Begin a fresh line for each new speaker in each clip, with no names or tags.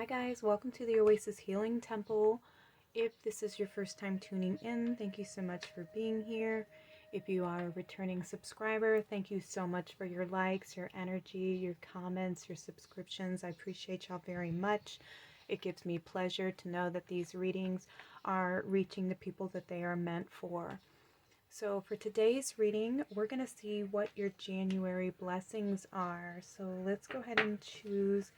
Hi guys, welcome to the Oasis Healing Temple. If this is your first time tuning in, thank you so much for being here. If you are a returning subscriber, thank you so much for your likes, your energy, your comments, your subscriptions. I appreciate y'all very much. It gives me pleasure to know that these readings are reaching the people that they are meant for. So for today's reading, we're going to see what your January blessings are. So let's go ahead and choose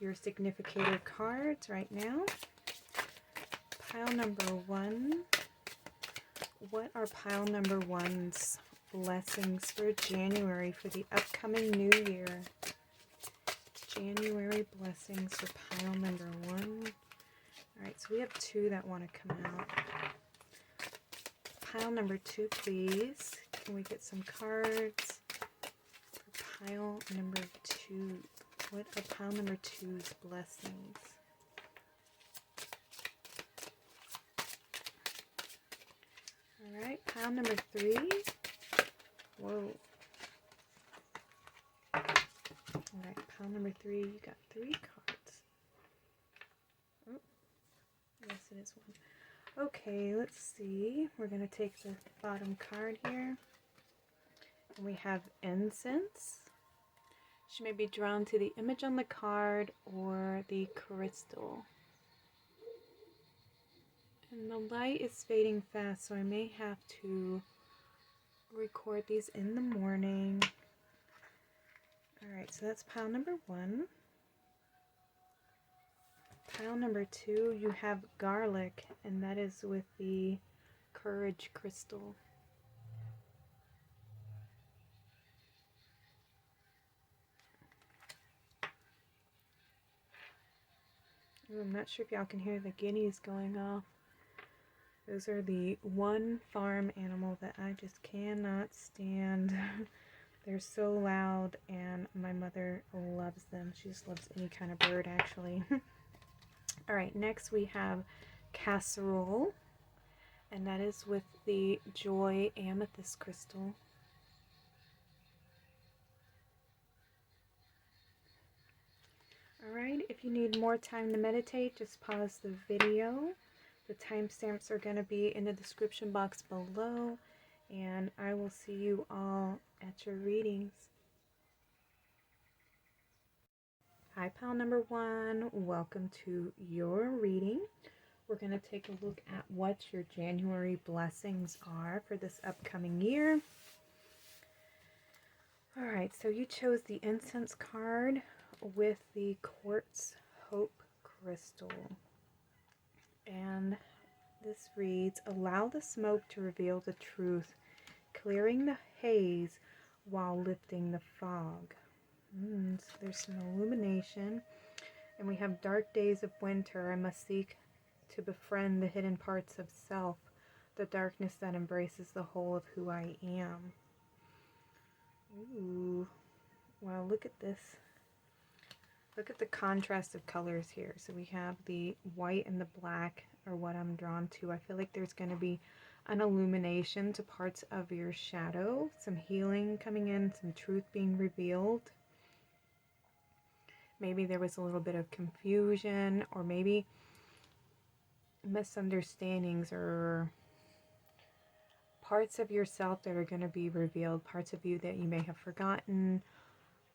your significator cards right now. Pile number one. What are pile number one's blessings for January, for the upcoming new year? January blessings for pile number one. Alright, so we have two that want to come out. Pile number two, please. Can we get some cards for pile number two? What are pile number two's blessings? Alright, pile number three. Whoa. Alright, pile number three. You got three cards. Oh, yes, it is one. Okay, let's see. We're going to take the bottom card here. And we have incense. She may be drawn to the image on the card or the crystal. And the light is fading fast, so I may have to record these in the morning. Alright, so that's pile number one. Pile number two, you have garlic, and that is with the courage crystal. Ooh, I'm not sure if y'all can hear the guineas going off. Those are the one farm animal that I just cannot stand. They're so loud, and my mother loves them. She just loves any kind of bird, actually. Alright, next we have casserole, and that is with the joy amethyst crystal. Alright, if you need more time to meditate, just pause the video. The timestamps are going to be in the description box below, and I will see you all at your readings. Hi, pile number one. Welcome to your reading. We're going to take a look at what your January blessings are for this upcoming year. Alright, so you chose the incense card with the quartz hope crystal. And this reads, allow the smoke to reveal the truth, clearing the haze while lifting the fog. So there's some illumination. And we have dark days of winter. I must seek to befriend the hidden parts of self, the darkness that embraces the whole of who I am. Ooh, wow, look at this. Look at the contrast of colors here. So we have the white and the black are what I'm drawn to. I feel like there's going to be an illumination to parts of your shadow, some healing coming in, some truth being revealed. Maybe there was a little bit of confusion, or maybe misunderstandings, or parts of yourself that are going to be revealed, parts of you that you may have forgotten,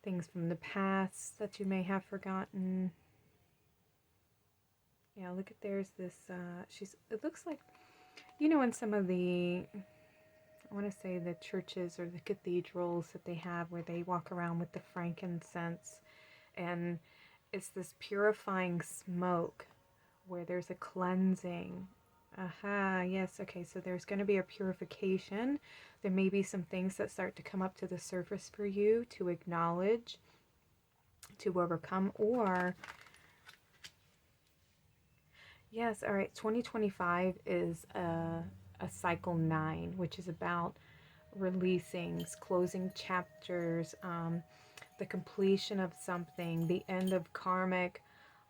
things from the past that you may have forgotten. Yeah, look at, there's this, it looks like, you know, in some of the, I want to say the churches or the cathedrals that they have where they walk around with the frankincense, and it's this purifying smoke where there's a cleansing. Aha, yes, okay, so there's going to be a purification. There may be some things that start to come up to the surface for you to acknowledge, to overcome, or yes, all right, 2025 is a cycle 9, which is about releasings, closing chapters, the completion of something, the end of karmic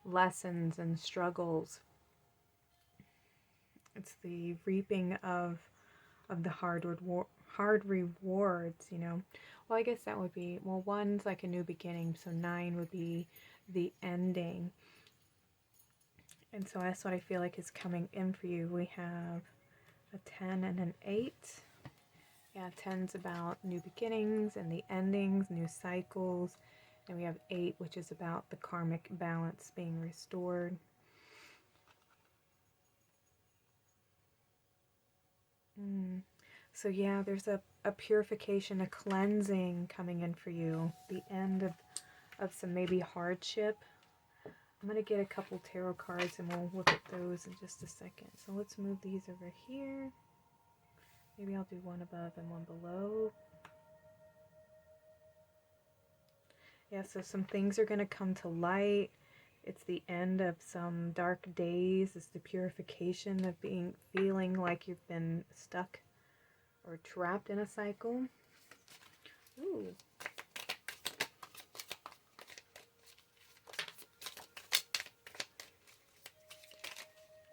lessons and struggles. It's the reaping of the hard rewards, you know. Well, I guess that would be, well, 1's like a new beginning, so 9 would be the ending. And so that's what I feel like is coming in for you. We have a 10 and an 8. Yeah, 10's about new beginnings and the endings, new cycles. And we have 8, which is about the karmic balance being restored. So yeah, there's a purification, a cleansing coming in for you. The end of some maybe hardship. I'm going to get a couple tarot cards and we'll look at those in just a second. So let's move these over here. Maybe I'll do one above and one below. Yeah, so some things are going to come to light. It's the end of some dark days. It's the purification of feeling like you've been stuck or trapped in a cycle. Ooh.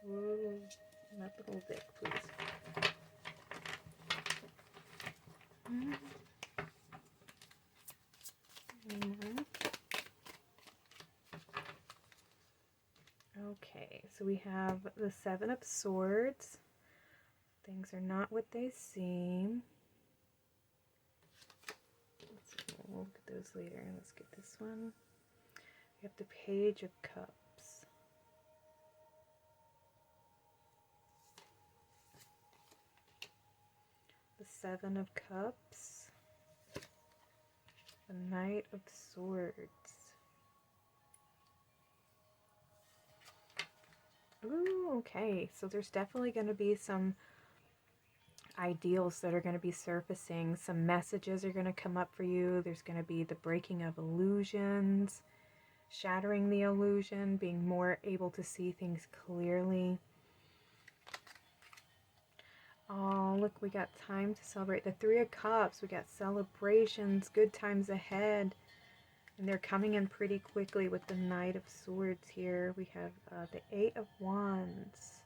Whoa, not the whole deck, please. Okay, so we have the 7 of Swords. Things are not what they seem. We'll look at those later. Let's get this one. We have the Page of Cups. The 7 of Cups. The Knight of Swords. Ooh, okay. So there's definitely going to be some ideals that are going to be surfacing. Some messages are going to come up for you. There's going to be the breaking of illusions, shattering the illusion, being more able to see things clearly. Oh, look, we got time to celebrate. The 3 of Cups, we got celebrations, good times ahead. And they're coming in pretty quickly with the Knight of Swords here. We have the 8 of Wands.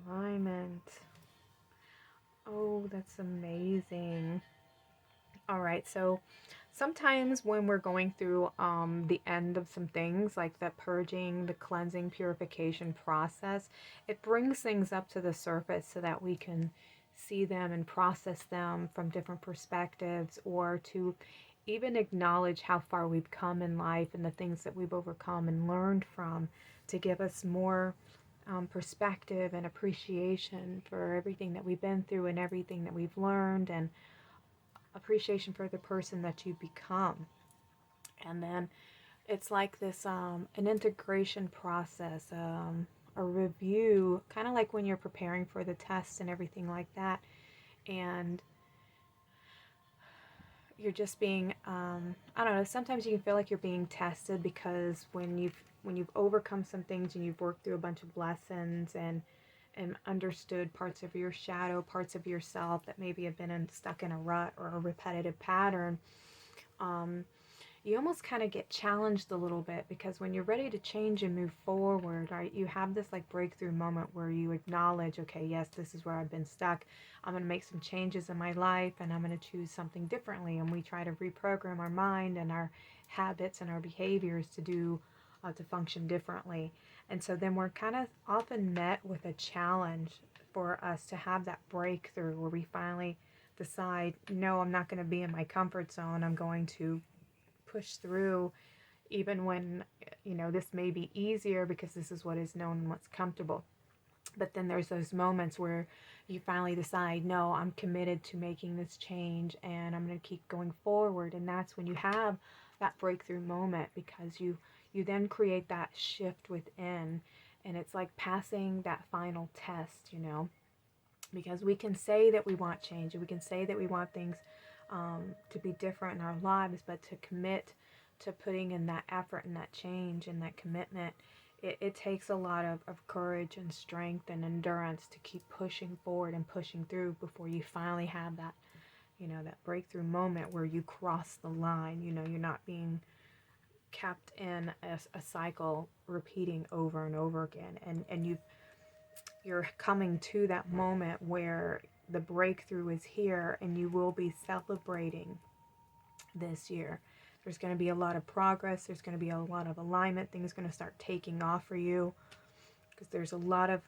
Alignment. Oh, that's amazing. All right, so sometimes when we're going through the end of some things, like the purging, the cleansing, purification process, it brings things up to the surface so that we can see them and process them from different perspectives, or to even acknowledge how far we've come in life and the things that we've overcome and learned from, to give us more perspective and appreciation for everything that we've been through and everything that we've learned, and appreciation for the person that you become. And then it's like this an integration process, a review, kind of like when you're preparing for the tests and everything like that, and you're just being I don't know, sometimes you can feel like you're being tested, because when you've overcome some things and you've worked through a bunch of lessons and understood parts of your shadow, parts of yourself that maybe have been stuck in a rut or a repetitive pattern, you almost kind of get challenged a little bit, because when you're ready to change and move forward, right, you have this like breakthrough moment where you acknowledge, okay, yes, this is where I've been stuck. I'm going to make some changes in my life and I'm going to choose something differently. And we try to reprogram our mind and our habits and our behaviors to do to function differently. And so then we're kind of often met with a challenge for us to have that breakthrough where we finally decide, no, I'm not going to be in my comfort zone. I'm going to push through, even when, this may be easier because this is what is known and what's comfortable. But then there's those moments where you finally decide, no, I'm committed to making this change and I'm going to keep going forward. And that's when you have that breakthrough moment, because you then create that shift within, and it's like passing that final test, because we can say that we want change and we can say that we want things to be different in our lives, but to commit to putting in that effort and that change and that commitment, it takes a lot of courage and strength and endurance to keep pushing forward and pushing through before you finally have that, that breakthrough moment where you cross the line. You're not being kept in a cycle repeating over and over again, and you're coming to that moment where the breakthrough is here, and you will be celebrating this year. There's going to be a lot of progress. There's going to be a lot of alignment. Things are going to start taking off for you because there's a lot of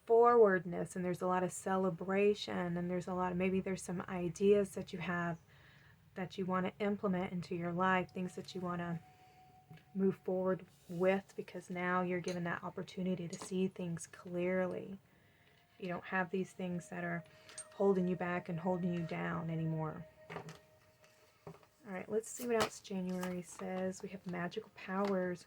forwardness and there's a lot of celebration, and there's a lot of, maybe there's some ideas that you have that you want to implement into your life, things that you want to move forward with, because now you're given that opportunity to see things clearly. You don't have these things that are holding you back and holding you down anymore. Alright, let's see what else January says. We have magical powers.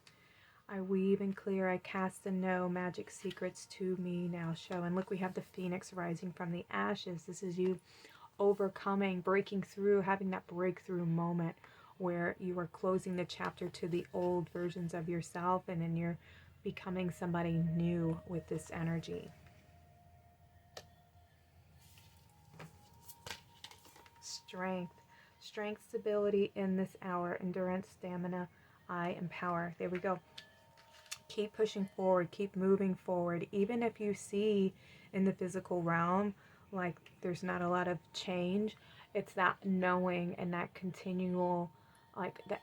I weave and clear, I cast and know magic secrets to me now show. And look, we have the phoenix rising from the ashes. This is you overcoming, breaking through, having that breakthrough moment where you are closing the chapter to the old versions of yourself, and then you're becoming somebody new with this energy. Strength. Strength, stability in this hour, endurance, stamina, eye, and power. There we go. Keep pushing forward, keep moving forward, even if you see in the physical realm like there's not a lot of change. It's that knowing and that continual, like that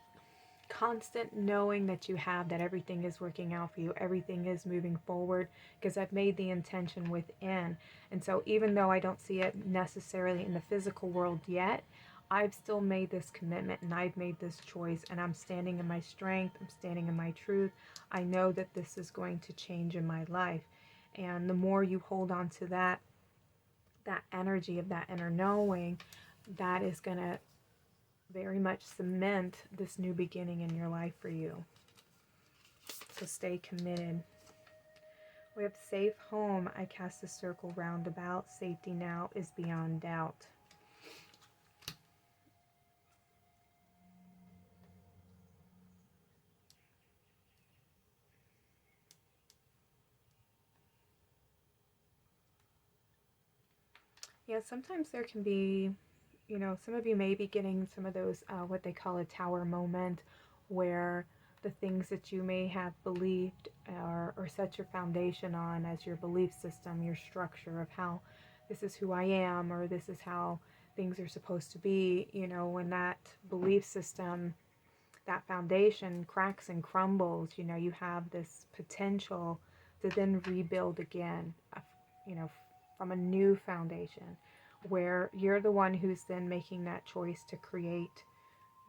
constant knowing that you have that everything is working out for you, everything is moving forward, because I've made the intention within. And so even though I don't see it necessarily in the physical world yet, I've still made this commitment and I've made this choice, and I'm standing in my strength, I'm standing in my truth. I know that this is going to change in my life. And the more you hold on to that energy of that inner knowing, that is going to very much cement this new beginning in your life for you. So stay committed. We have safe home. I cast a circle round about. Safety now is beyond doubt. Yeah, sometimes there can be, you know, some of you may be getting some of those, what they call a tower moment, where the things that you may have believed or set your foundation on as your belief system, your structure of how this is who I am, or this is how things are supposed to be, you know, when that belief system, that foundation cracks and crumbles, you know, you have this potential to then rebuild again, you know, from a new foundation, where you're the one who's then making that choice to create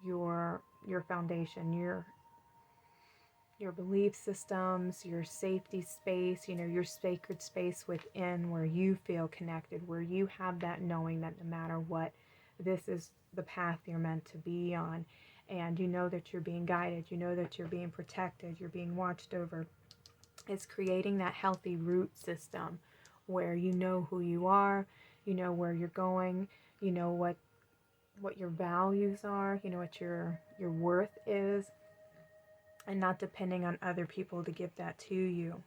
your foundation, your belief systems, your safety space, you know, your sacred space within, where you feel connected, where you have that knowing that no matter what, this is the path you're meant to be on. And you know that you're being guided, you know that you're being protected, you're being watched over. It's creating that healthy root system where you know who you are, you know where you're going, you know what your values are, you know what your worth is, and not depending on other people to give that to you.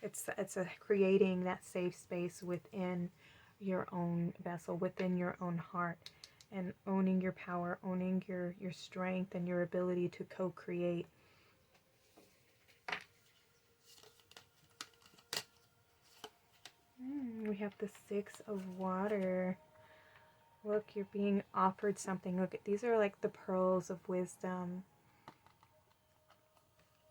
It's creating that safe space within your own vessel, within your own heart, and owning your power, owning your strength and your ability to co-create. We have the Six of Water. Look, you're being offered something. Look, these are like the pearls of wisdom.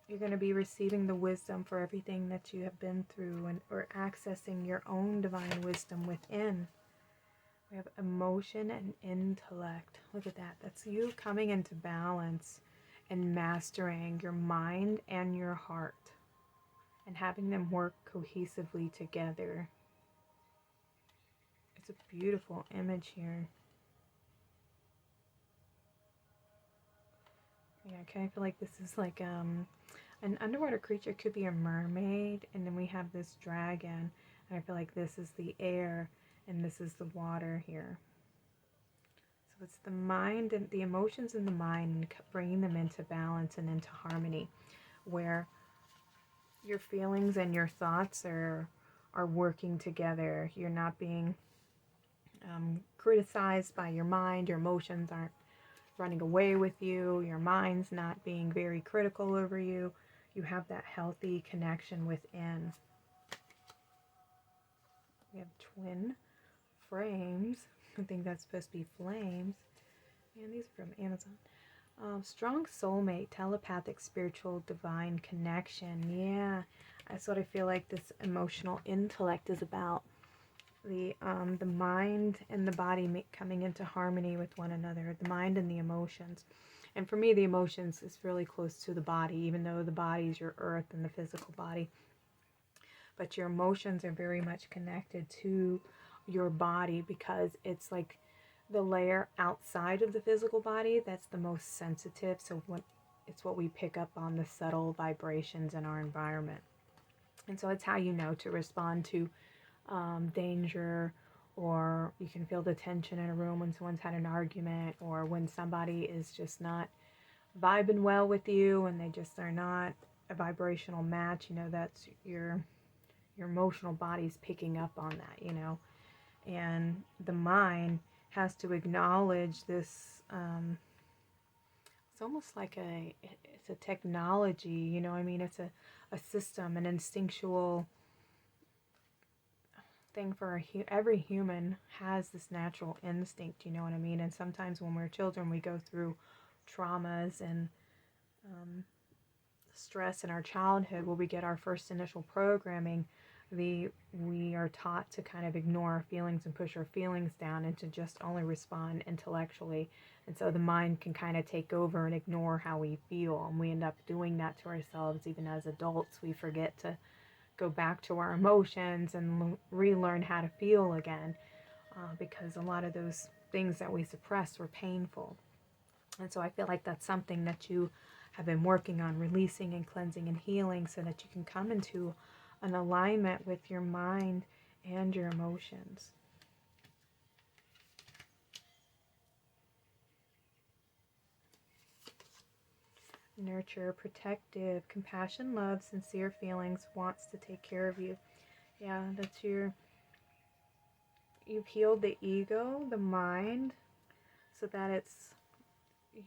You're going to be receiving the wisdom for everything that you have been through, and or accessing your own divine wisdom within. We have emotion and intellect. Look at that. That's you coming into balance and mastering your mind and your heart and having them work cohesively together. It's a beautiful image here. Yeah, I kind of feel like this is like an underwater creature. It could be a mermaid, and then we have this dragon, and I feel like this is the air and this is the water here. So it's the mind and the emotions in the mind, and bringing them into balance and into harmony, where your feelings and your thoughts are working together. You're not being criticized by your mind. Your emotions aren't running away with you. Your mind's not being very critical over you. You have that healthy connection within. We have twin frames. I think that's supposed to be flames. And these are from Amazon. Strong soulmate, telepathic, spiritual, divine connection. Yeah, that's what I feel like this emotional intellect is about. The mind and the body coming into harmony with one another. The mind and the emotions. And for me, the emotions is really close to the body, even though the body is your earth and the physical body. But your emotions are very much connected to your body because it's like the layer outside of the physical body that's the most sensitive. So it's what we pick up on, the subtle vibrations in our environment. And so it's how you know to respond to danger, or you can feel the tension in a room when someone's had an argument, or when somebody is just not vibing well with you and they just are not a vibrational match. You know, that's your emotional body's picking up on that, you know. And the mind has to acknowledge this. It's almost like it's a technology, you know. I mean, it's a system, an instinctual thing for every human has this natural instinct, you know what I mean. And sometimes when we're children, we go through traumas and stress in our childhood where we get our first initial programming. We are taught to kind of ignore our feelings and push our feelings down and to just only respond intellectually. And so the mind can kind of take over and ignore how we feel, and we end up doing that to ourselves. Even as adults, we forget to go back to our emotions and relearn how to feel again, because a lot of those things that we suppressed were painful. And so I feel like that's something that you have been working on, releasing and cleansing and healing, so that you can come into an alignment with your mind and your emotions. Nurture, protective, compassion, love, sincere feelings, wants to take care of you. Yeah, that's you've healed the ego, the mind, so that it's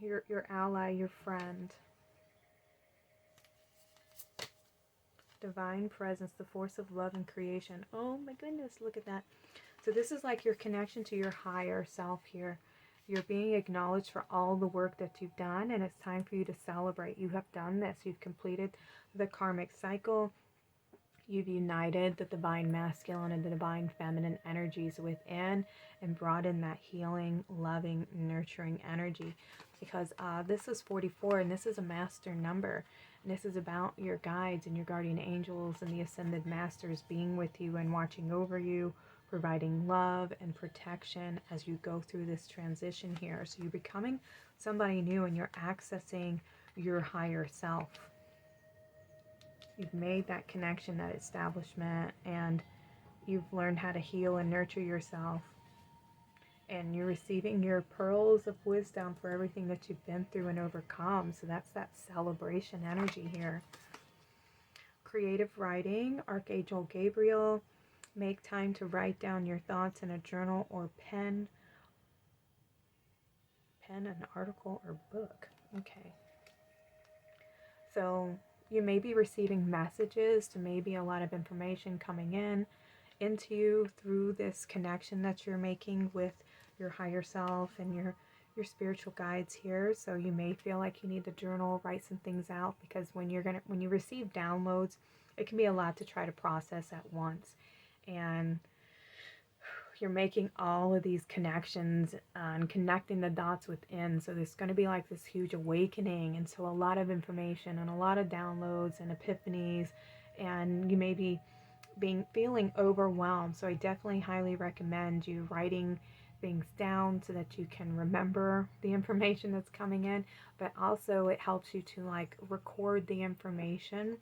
your ally, your friend. Divine presence, the force of love and creation. Oh my goodness, look at that. So this is like your connection to your higher self here. You're being acknowledged for all the work that you've done, and it's time for you to celebrate. You have done this. You've completed the karmic cycle. You've united the divine masculine and the divine feminine energies within and brought in that healing, loving, nurturing energy. Because this is 44, and this is a master number. And this is about your guides and your guardian angels and the ascended masters being with you and watching over you, providing love and protection as you go through this transition here. So you're becoming somebody new, and you're accessing your higher self. You've made that connection, that establishment, and you've learned how to heal and nurture yourself. And you're receiving your pearls of wisdom for everything that you've been through and overcome. So that's that celebration energy here. Creative writing, Archangel Gabriel. Make time to write down your thoughts in a journal or pen an article or book. Okay. So you may be receiving messages to maybe a lot of information coming into you through this connection that you're making with your higher self and your spiritual guides here. So you may feel like you need to journal, write some things out, because when you receive downloads, it can be a lot to try to process at once. And you're making all of these connections and connecting the dots within. So there's going to be like this huge awakening. And so a lot of information and a lot of downloads and epiphanies, and you may be feeling overwhelmed. So I definitely highly recommend you writing things down so that you can remember the information that's coming in, but also it helps you to like record the information.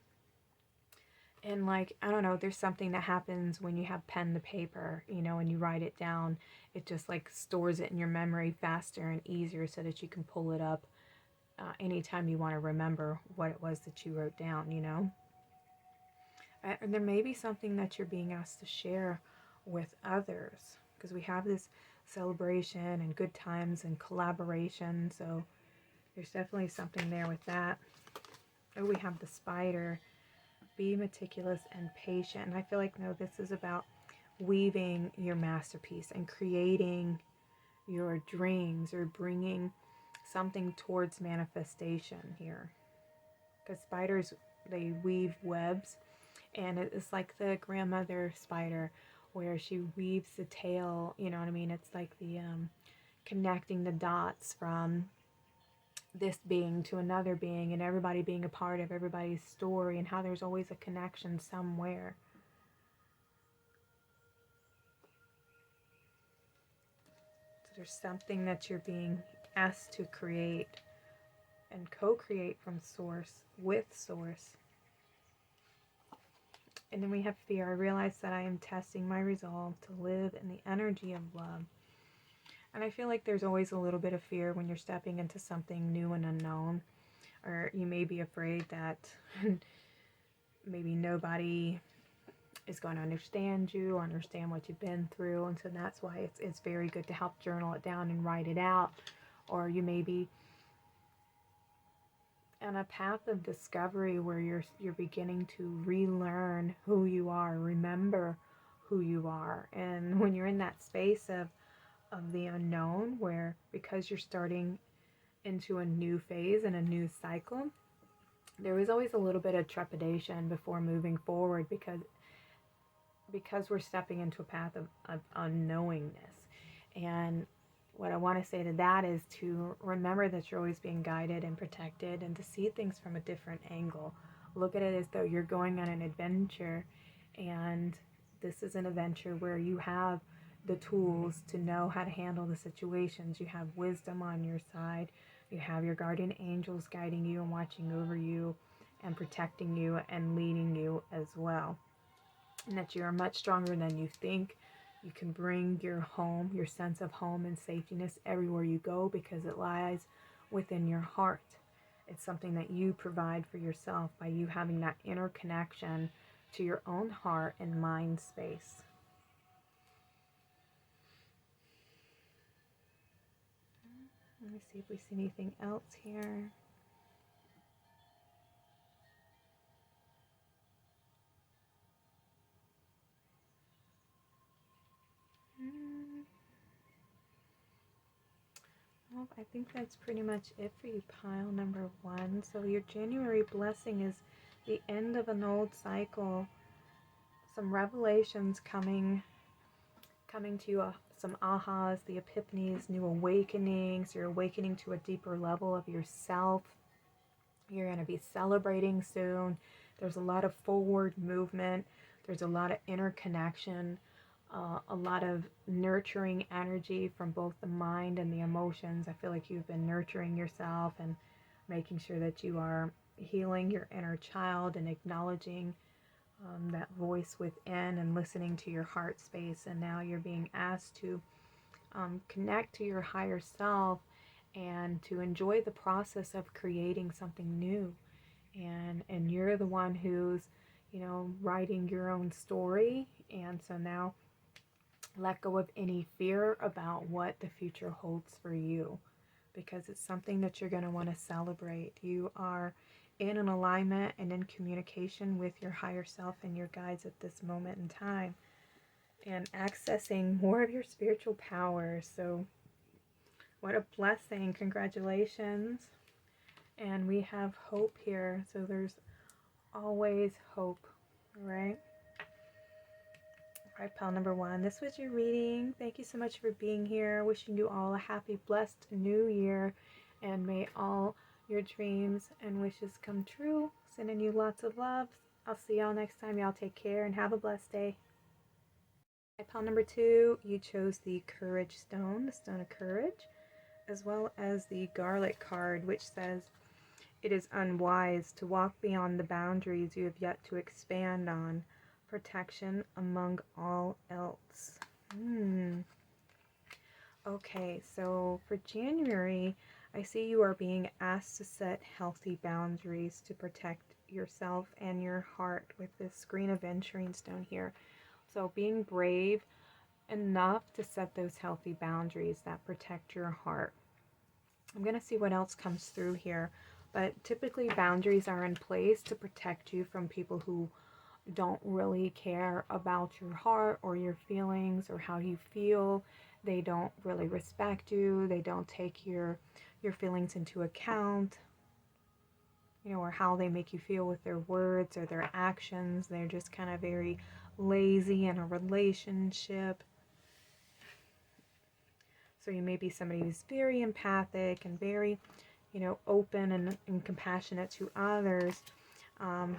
And like, I don't know, there's something that happens when you have pen to paper, you know, and you write it down. It just like stores it in your memory faster and easier so that you can pull it up anytime you want to remember what it was that you wrote down, you know. And there may be something that you're being asked to share with others, because we have this celebration and good times and collaboration. So there's definitely something there with that. Oh, we have the spider. Be meticulous and patient. And I feel like, no, this is about weaving your masterpiece and creating your dreams or bringing something towards manifestation here. Because spiders, they weave webs, and it's like the grandmother spider where she weaves the tail, you know what I mean? It's like the connecting the dots from this being to another being, and everybody being a part of everybody's story, and how there's always a connection somewhere. So there's something that you're being asked to create and co-create from source, with source. And then we have fear. I realize that I am testing my resolve to live in the energy of love. And I feel like there's always a little bit of fear when you're stepping into something new and unknown. Or you may be afraid that maybe nobody is going to understand you, understand what you've been through. And so that's why it's very good to help journal it down and write it out. Or you may be on a path of discovery where you're beginning to relearn who you are, remember who you are. And when you're in that space of the unknown, where because you're starting into a new phase and a new cycle, there is always a little bit of trepidation before moving forward, because we're stepping into a path of unknowingness. And what I want to say to that is to remember that you're always being guided and protected, and to see things from a different angle. Look at it as though you're going on an adventure, and this is an adventure where you have the tools to know how to handle the situations. You have wisdom on your side. You have your guardian angels guiding you and watching over you and protecting you and leading you as well. And that you are much stronger than you think. You can bring your home, your sense of home and safetyness everywhere you go, because it lies within your heart. It's something that you provide for yourself by you having that inner connection to your own heart and mind space. Let me see if we see anything else here. Well, I think that's pretty much it for you, pile number 1. So your January blessing is the end of an old cycle. Some revelations coming to you, some ahas, the epiphanies, new awakenings. You're awakening to a deeper level of yourself. You're going to be celebrating soon. There's a lot of forward movement. There's a lot of interconnection, a lot of nurturing energy from both the mind and the emotions. I feel like you've been nurturing yourself and making sure that you are healing your inner child and acknowledging that voice within and listening to your heart space. And now you're being asked to connect to your higher self and to enjoy the process of creating something new. And you're the one who's, writing your own story. And so now let go of any fear about what the future holds for you, because it's something that you're going to want to celebrate. You are in an alignment and in communication with your higher self and your guides at this moment in time, and accessing more of your spiritual power. So what a blessing. Congratulations. And we have hope here. So there's always hope, all right? All right, pal number 1, this was your reading. Thank you so much for being here. Wishing you all a happy, blessed new year, and may all your dreams and wishes come true. Sending you lots of love. I'll see y'all next time. Y'all take care and have a blessed day. Pile number 2, you chose the Courage Stone, the Stone of Courage, as well as the Garlic card, which says, it is unwise to walk beyond the boundaries you have yet to expand on. Protection among all else. Okay, so for January, I see you are being asked to set healthy boundaries to protect yourself and your heart with this Green Aventurine Stone here. So being brave enough to set those healthy boundaries that protect your heart. I'm going to see what else comes through here. But typically boundaries are in place to protect you from people who don't really care about your heart or your feelings or how you feel. they don't really respect you, they don't take your feelings into account, you know, or how they make you feel with their words or their actions. They're just kind of very lazy in a relationship. So you may be somebody who's very empathic and very, you know, open and compassionate to others,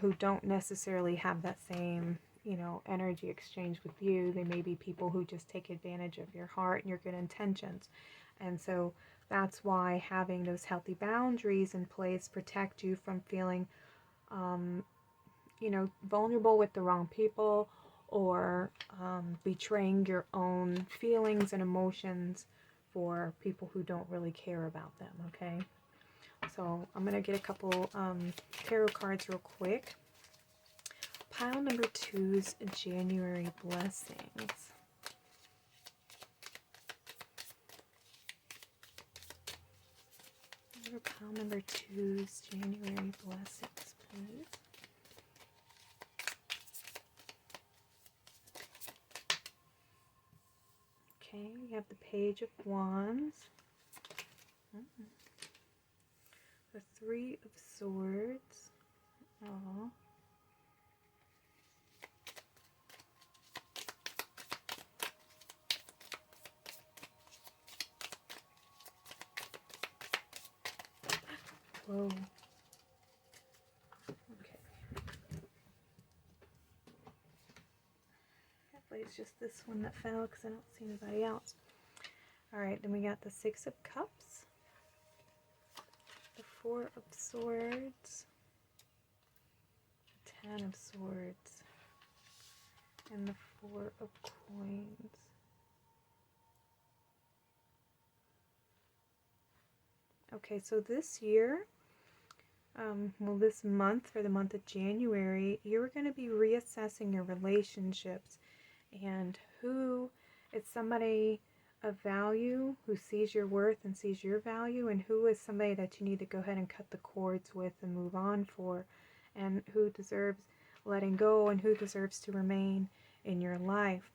who don't necessarily have that same, you know, energy exchange with you. They may be people who just take advantage of your heart and your good intentions. And so that's why having those healthy boundaries in place protect you from feeling, you know, vulnerable with the wrong people, or betraying your own feelings and emotions for people who don't really care about them, okay? So I'm going to get a couple tarot cards real quick. Pile number 2's January blessings. Pile number 2's January blessings, please. Okay, we have the Page of Wands. The Three of Swords. Oh. Whoa. Okay. Hopefully it's just this one that fell because I don't see anybody else. Alright, then we got the Six of Cups. The Four of Swords. The Ten of Swords. And the Four of Coins. Okay, so this year, well, this month, for the month of January, you're going to be reassessing your relationships and who is somebody of value, who sees your worth and sees your value, and who is somebody that you need to go ahead and cut the cords with and move on for, and who deserves letting go and who deserves to remain in your life.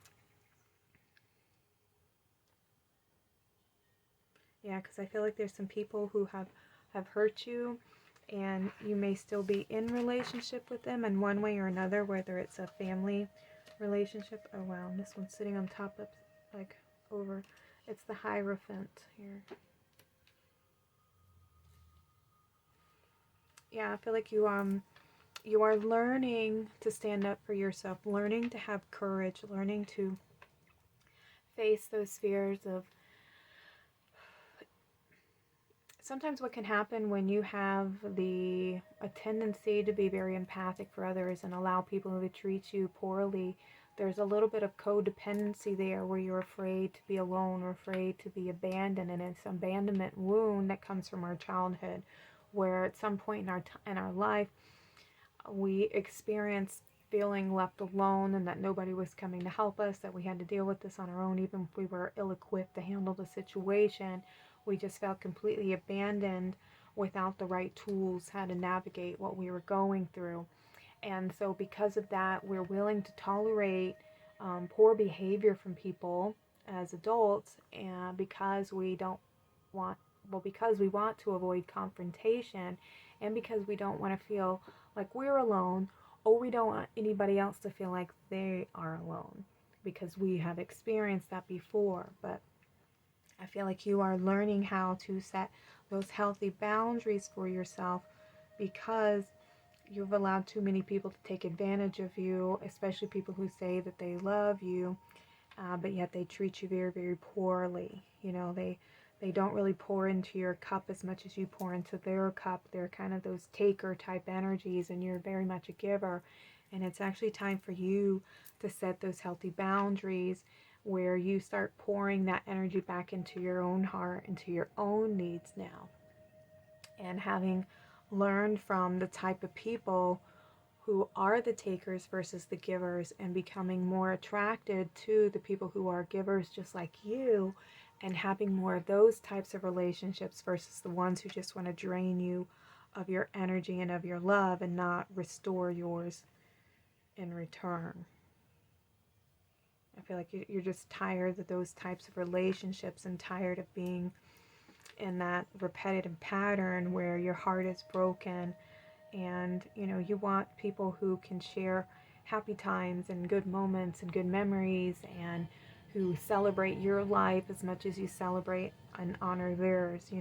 Yeah, because I feel like there's some people who have hurt you, and you may still be in relationship with them in one way or another, whether it's a family relationship. Oh wow, and this one's sitting on top of, like, over. It's the Hierophant here. Yeah, I feel like you are learning to stand up for yourself, learning to have courage, learning to face those fears of. Sometimes what can happen when you have a tendency to be very empathic for others and allow people to treat you poorly, there's a little bit of codependency there where you're afraid to be alone or afraid to be abandoned, and it's an abandonment wound that comes from our childhood, where at some point in our life we experienced feeling left alone and that nobody was coming to help us, that we had to deal with this on our own, even if we were ill-equipped to handle the situation. We just felt completely abandoned without the right tools how to navigate what we were going through. And so because of that, we're willing to tolerate poor behavior from people as adults, and because we want to avoid confrontation, and because we don't want to feel like we're alone, or we don't want anybody else to feel like they are alone, because we have experienced that before. But I feel like you are learning how to set those healthy boundaries for yourself, because you've allowed too many people to take advantage of you, especially people who say that they love you, but yet they treat you very, very poorly. You know, they don't really pour into your cup as much as you pour into their cup. They're kind of those taker type energies, and you're very much a giver. And it's actually time for you to set those healthy boundaries where you start pouring that energy back into your own heart, into your own needs now. And having learned from the type of people who are the takers versus the givers, and becoming more attracted to the people who are givers just like you, and having more of those types of relationships versus the ones who just want to drain you of your energy and of your love and not restore yours in return. I feel like you're just tired of those types of relationships and tired of being in that repetitive pattern where your heart is broken, and you want people who can share happy times and good moments and good memories, and who celebrate your life as much as you celebrate and honor theirs.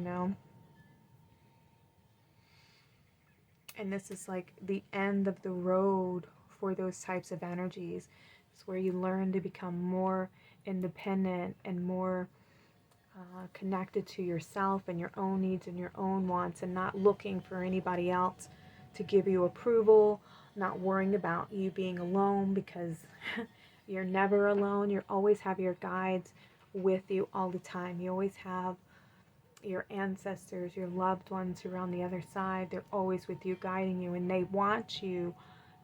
And this is like the end of the road for those types of energies. It's where you learn to become more independent and more connected to yourself and your own needs and your own wants, and not looking for anybody else to give you approval, not worrying about you being alone, because you're never alone. You always have your guides with you all the time. You always have your ancestors, your loved ones who are on the other side. They're always with you, guiding you, and they want you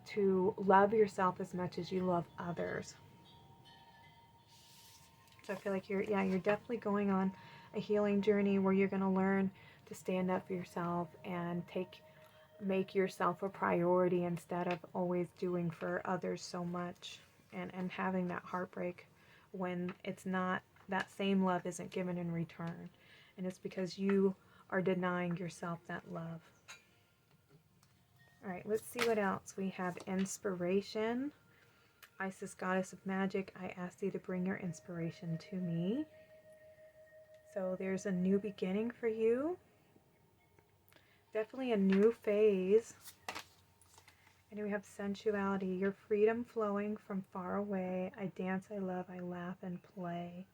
to love yourself as much as you love others. So I feel like you're definitely going on a healing journey where you're going to learn to stand up for yourself and make yourself a priority instead of always doing for others so much, and having that heartbreak when it's not, that same love isn't given in return, and it's because you are denying yourself that love. All right, let's see what else we have. Inspiration. Isis, goddess of magic, I ask you to bring your inspiration to me. So there's a new beginning for you. Definitely a new phase. And we have sensuality, your freedom flowing from far away. I dance, I love, I laugh and play.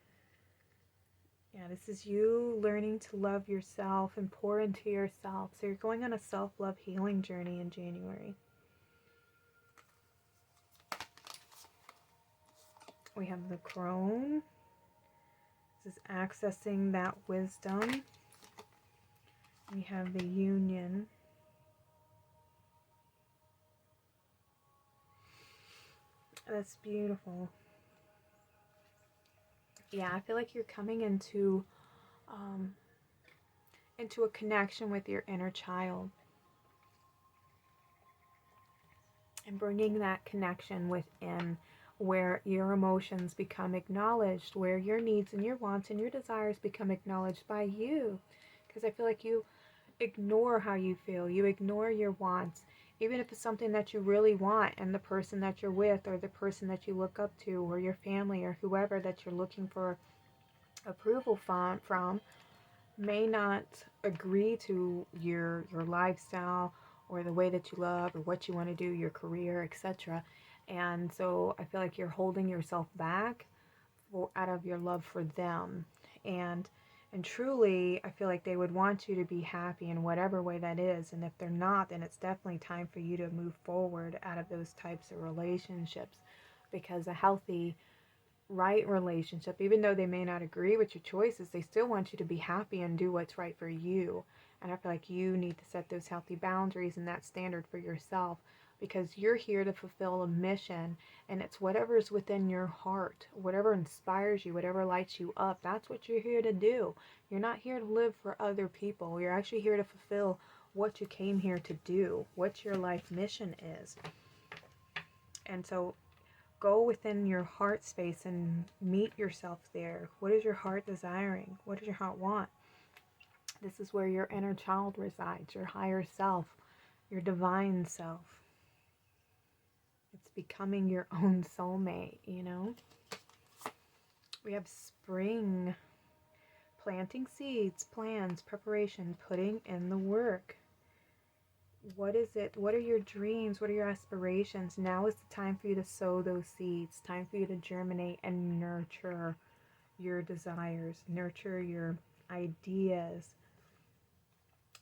Yeah, this is you learning to love yourself and pour into yourself. So you're going on a self-love healing journey in January. We have the crone. This is accessing that wisdom. We have the union. That's beautiful. Yeah, I feel like you're coming into a connection with your inner child, and bringing that connection within, where your emotions become acknowledged, where your needs and your wants and your desires become acknowledged by you. Because I feel like you ignore how you feel, you ignore your wants, even if it's something that you really want, and the person that you're with, or the person that you look up to, or your family, or whoever that you're looking for approval from may not agree to your lifestyle, or the way that you love, or what you want to do, your career, etc. And so I feel like you're holding yourself back out of your love for them. And truly, I feel like they would want you to be happy in whatever way that is. And if they're not, then it's definitely time for you to move forward out of those types of relationships. Because a healthy, right relationship, even though they may not agree with your choices, they still want you to be happy and do what's right for you. And I feel like you need to set those healthy boundaries and that standard for yourself, because you're here to fulfill a mission, and it's whatever is within your heart, whatever inspires you, whatever lights you up. That's what you're here to do. You're not here to live for other people. You're actually here to fulfill what you came here to do, what your life mission is. And so go within your heart space and meet yourself there. What is your heart desiring? What does your heart want? This is where your inner child resides, your higher self, your divine self. It's becoming your own soulmate. We have spring. Planting seeds, plans, preparation, putting in the work. What is it? What are your dreams? What are your aspirations? Now is the time for you to sow those seeds. Time for you to germinate and nurture your desires. Nurture your ideas.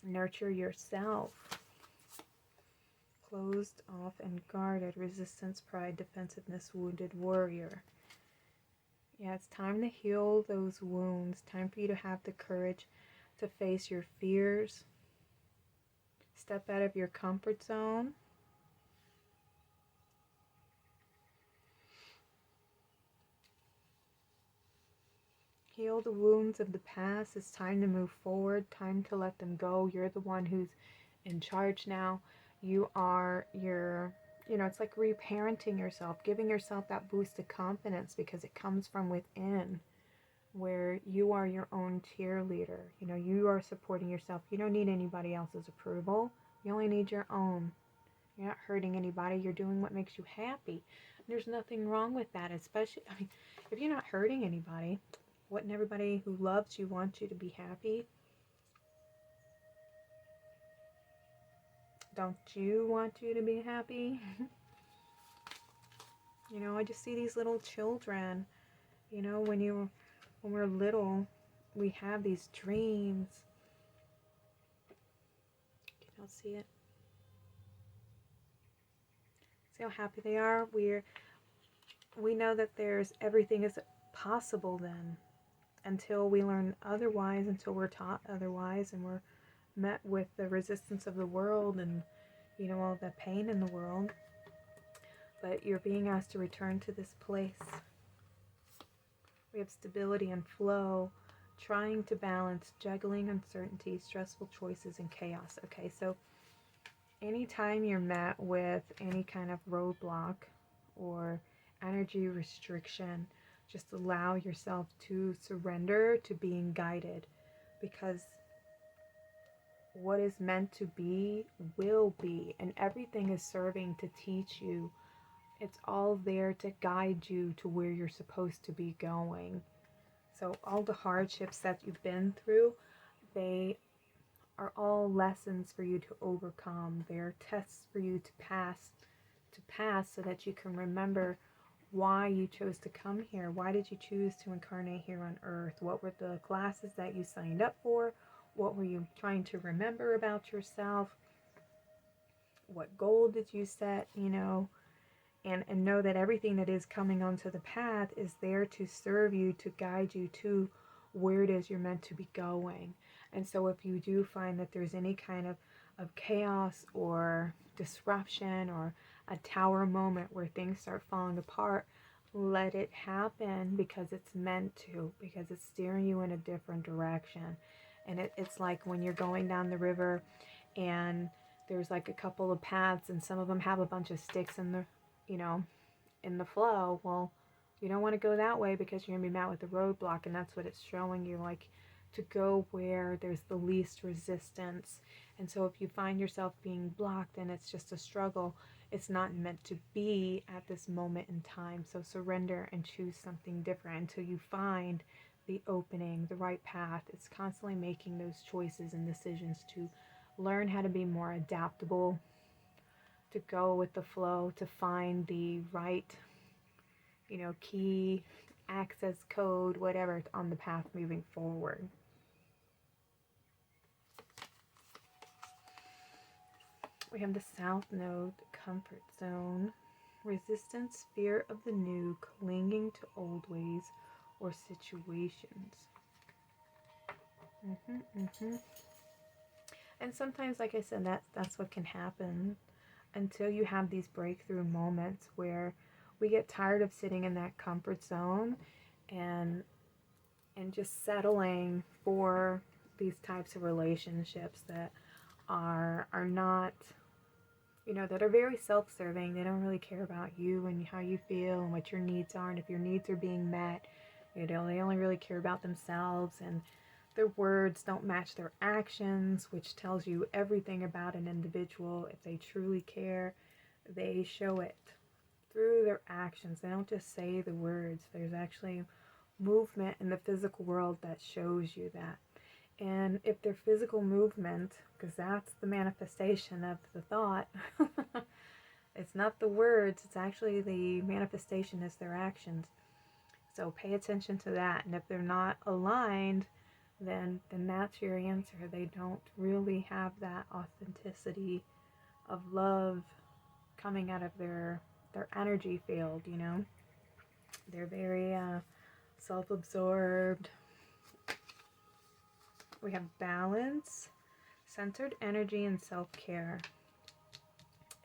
Nurture yourself. Closed off and guarded. Resistance, pride, defensiveness, wounded warrior. Yeah, it's time to heal those wounds. Time for you to have the courage to face your fears. Step out of your comfort zone. Heal the wounds of the past. It's time to move forward. Time to let them go. You're the one who's in charge now. You are your you know, it's like reparenting yourself, giving yourself that boost of confidence because it comes from within, where you are your own cheerleader. You know, you are supporting yourself. You don't need anybody else's approval. You only need your own. You're not hurting anybody. You're doing what makes you happy. There's nothing wrong with that, especially, I mean, if you're not hurting anybody, wouldn't everybody who loves you want you to be happy? Don't you want you to be happy? You know, I just see these little children, you know, when we're little, we have these dreams. You don't see it? See how happy they are? We know that everything is possible then, until we learn otherwise, until we're taught otherwise, and we're met with the resistance of the world and, you know, all the pain in the world. But you're being asked to return to this place. We have stability and flow, trying to balance, juggling uncertainty, stressful choices, and chaos. Okay, so anytime you're met with any kind of roadblock or energy restriction, just allow yourself to surrender to being guided, because what is meant to be will be, and everything is serving to teach you. It's all there to guide you to where you're supposed to be going. So all the hardships that you've been through, they are all lessons for you to overcome. They are tests for you to pass so that you can remember why you chose to come here. Why did you choose to incarnate here on Earth? What were the classes that you signed up for? What were you trying to remember about yourself? What goal did you set, you know? And know that everything that is coming onto the path is there to serve you, to guide you to where it is you're meant to be going. And so if you do find that there's any kind of chaos or disruption or a tower moment where things start falling apart, let it happen, because it's meant to, because it's steering you in a different direction. And it's like when you're going down the river and there's like a couple of paths and some of them have a bunch of sticks in the, you know, in the flow. Well, you don't want to go that way because you're going to be met with a roadblock, and that's what it's showing you, like, to go where there's the least resistance. And so if you find yourself being blocked and it's just a struggle, it's not meant to be at this moment in time. So surrender and choose something different until you find the opening, the right path. It's constantly making those choices and decisions to learn how to be more adaptable, to go with the flow, to find the right, you know, key, access code, whatever, on the path moving forward. We have the South Node, comfort zone, resistance, fear of the new, clinging to old ways or situations. And sometimes, like I said, that's what can happen until you have these breakthrough moments where we get tired of sitting in that comfort zone and just settling for these types of relationships that are not, you know, that are very self-serving. They don't really care about you and how you feel and what your needs are, and if your needs are being met. You know, they only really care about themselves, and their words don't match their actions, which tells you everything about an individual. If they truly care, they show it through their actions. They don't just say the words. There's actually movement in the physical world that shows you that. And if their physical movement, because that's the manifestation of the thought, it's not the words, it's actually the manifestation is their actions. So pay attention to that. And if they're not aligned, then that's your answer. They don't really have that authenticity of love coming out of their energy field, you know. They're very self-absorbed. We have balance, centered energy, and self-care.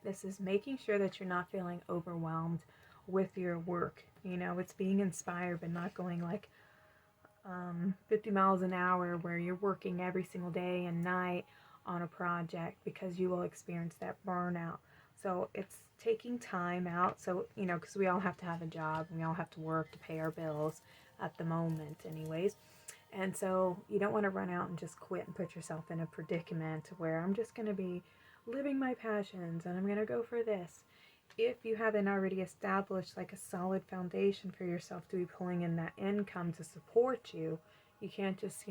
This is making sure that you're not feeling overwhelmed with your work. You know, it's being inspired, but not going like 50 miles an hour where you're working every single day and night on a project, because you will experience that burnout. So it's taking time out. So, because we all have to have a job and we all have to work to pay our bills at the moment anyways. And so you don't want to run out and just quit and put yourself in a predicament where I'm just going to be living my passions and I'm going to go for this. If you haven't already established like a solid foundation for yourself to be pulling in that income to support you, you can't just,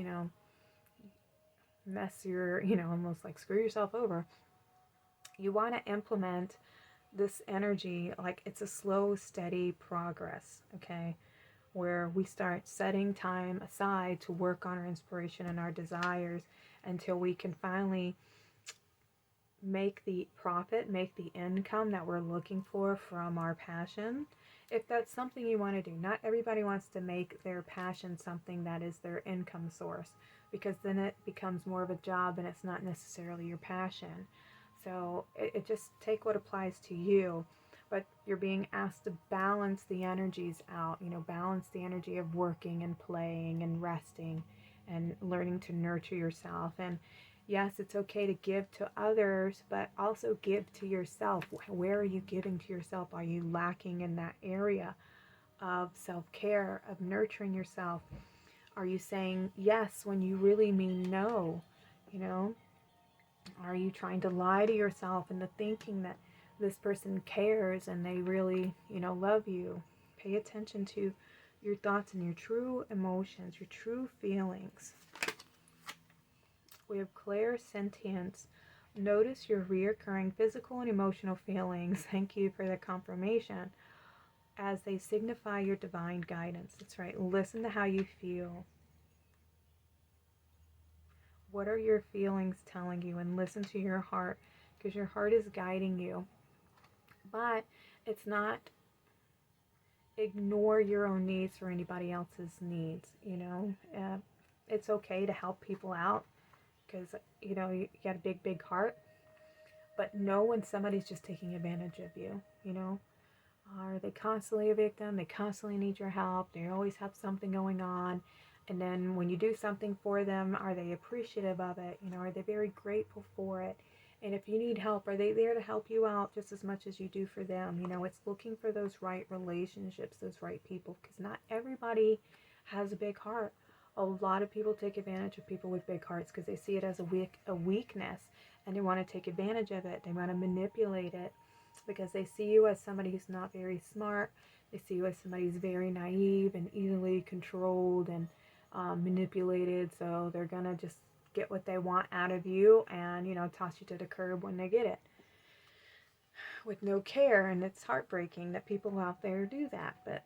mess your, almost like screw yourself over. You want to implement this energy like it's a slow, steady progress, okay? Where we start setting time aside to work on our inspiration and our desires until we can finally make the profit, make the income that we're looking for from our passion. If that's something you want to do, not everybody wants to make their passion something that is their income source, because then it becomes more of a job and it's not necessarily your passion. So it just take what applies to you, but you're being asked to balance the energies out, balance the energy of working and playing and resting and learning to nurture yourself. And yes, it's okay to give to others, but also give to yourself. Where are you giving to yourself? Are you lacking in that area of self-care, of nurturing yourself? Are you saying yes when you really mean no? Are you trying to lie to yourself into thinking that this person cares and they really, love you? Pay attention to your thoughts and your true emotions, your true feelings. We have clairsentience. Notice your reoccurring physical and emotional feelings. Thank you for the confirmation. As they signify your divine guidance. That's right. Listen to how you feel. What are your feelings telling you? And listen to your heart, because your heart is guiding you. But it's not ignore your own needs for anybody else's needs. It's okay to help people out because, you got a big heart. But know when somebody's just taking advantage of you, Are they constantly a victim? They constantly need your help. They always have something going on. And then when you do something for them, are they appreciative of it? Are they very grateful for it? And if you need help, are they there to help you out just as much as you do for them? It's looking for those right relationships, those right people, because not everybody has a big heart. A lot of people take advantage of people with big hearts because they see it as a weakness, and they want to take advantage of it. They want to manipulate it because they see you as somebody who's not very smart. They see you as somebody who's very naive and easily controlled and manipulated. So they're going to just get what they want out of you and, toss you to the curb when they get it with no care. And it's heartbreaking that people out there do that, but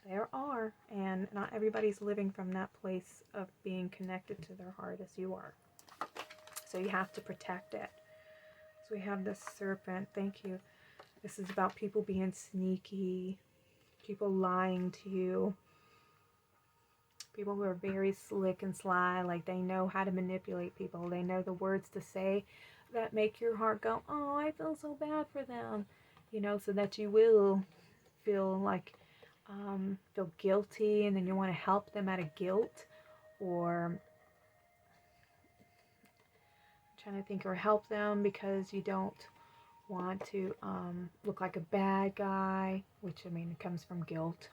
there are, and not everybody's living from that place of being connected to their heart as you are. So you have to protect it. So we have this serpent. Thank you. This is about people being sneaky, people lying to you, people who are very slick and sly, like they know how to manipulate people. They know the words to say that make your heart go, oh, I feel so bad for them, so that you will feel like, feel guilty, and then you want to help them out of guilt, or I'm trying to think, or help them because you don't want to look like a bad guy, which it comes from guilt.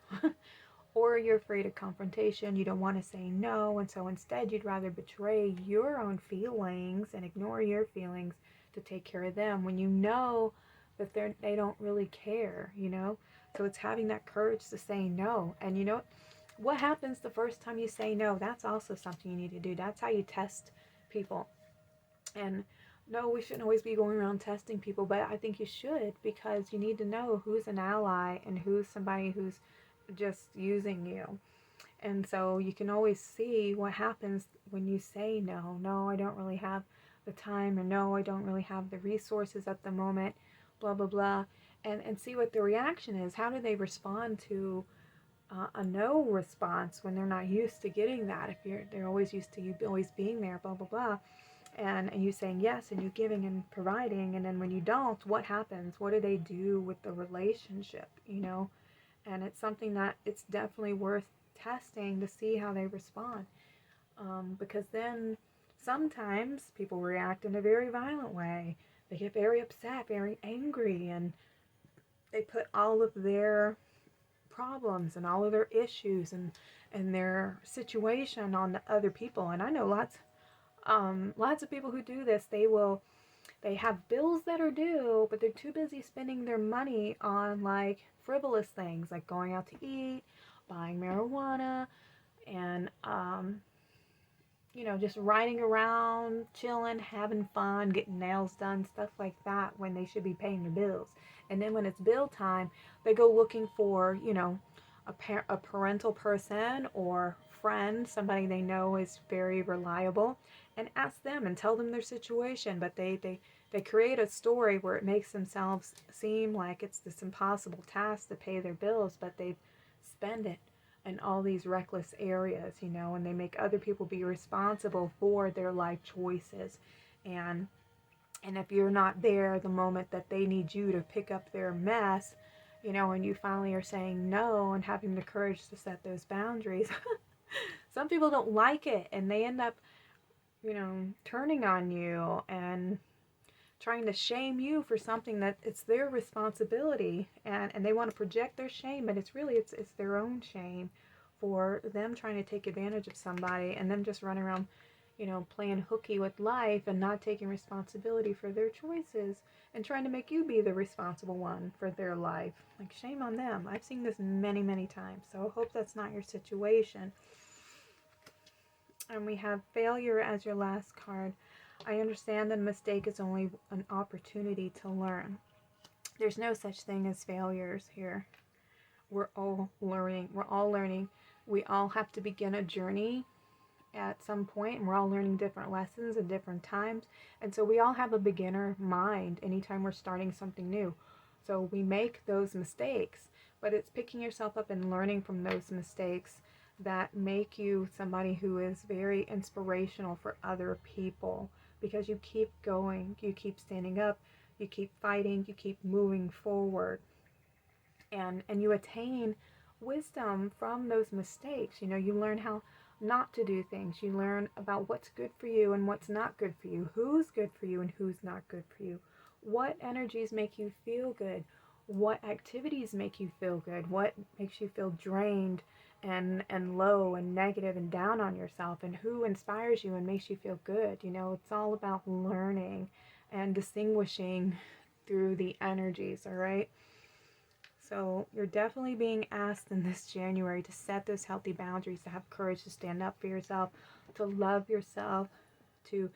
Or you're afraid of confrontation, you don't want to say no, and so instead you'd rather betray your own feelings and ignore your feelings to take care of them when you know that they don't really care, So it's having that courage to say no. And what happens the first time you say no? That's also something you need to do. That's how you test people. And no, we shouldn't always be going around testing people, but I think you should, because you need to know who's an ally and who's somebody who's just using you. And so you can always see what happens when you say no. No, I don't really have the time, or no, I don't really have the resources at the moment, blah blah blah, and see what the reaction is. How do they respond to a no response when they're not used to getting that? If they're always used to you always being there, blah blah blah, and you saying yes, and you giving and providing, and then when you don't, what happens? What do they do with the relationship? And it's something that it's definitely worth testing to see how they respond, because then sometimes people react in a very violent way. they get very upset, very angry, and they put all of their problems and all of their issues and their situation on the other people. And I know lots of people who do this. They have bills that are due, but they're too busy spending their money on like frivolous things like going out to eat, buying marijuana, and just riding around, chilling, having fun, getting nails done, stuff like that, when they should be paying their bills. And then when it's bill time, they go looking for, a parental person or friend, somebody they know is very reliable, and ask them and tell them their situation. But they create a story where it makes themselves seem like it's this impossible task to pay their bills, but they spend it in all these reckless areas, and they make other people be responsible for their life choices. And if you're not there the moment that they need you to pick up their mess, and you finally are saying no and having the courage to set those boundaries, some people don't like it, and they end up, turning on you and trying to shame you for something that it's their responsibility, and they want to project their shame, but it's really it's their own shame for them trying to take advantage of somebody, and them just running around, playing hooky with life and not taking responsibility for their choices and trying to make you be the responsible one for their life. Like, shame on them. I've seen this many times, so I hope that's not your situation. And we have failure as your last card. I understand that a mistake is only an opportunity to learn. There's no such thing as failures here. We're all learning. We all have to begin a journey at some point, and we're all learning different lessons at different times. And so we all have a beginner mind anytime we're starting something new. So we make those mistakes, but it's picking yourself up and learning from those mistakes that make you somebody who is very inspirational for other people, because you keep going, you keep standing up, you keep fighting, you keep moving forward, and you attain wisdom from those mistakes. You learn how not to do things. You learn about what's good for you and what's not good for you, who's good for you and who's not good for you, what energies make you feel good, what activities make you feel good, what makes you feel drained and low and negative and down on yourself, and who inspires you and makes you feel good. It's all about learning and distinguishing through the energies, all right? So you're definitely being asked in this January to set those healthy boundaries, to have courage to stand up for yourself, to love yourself, to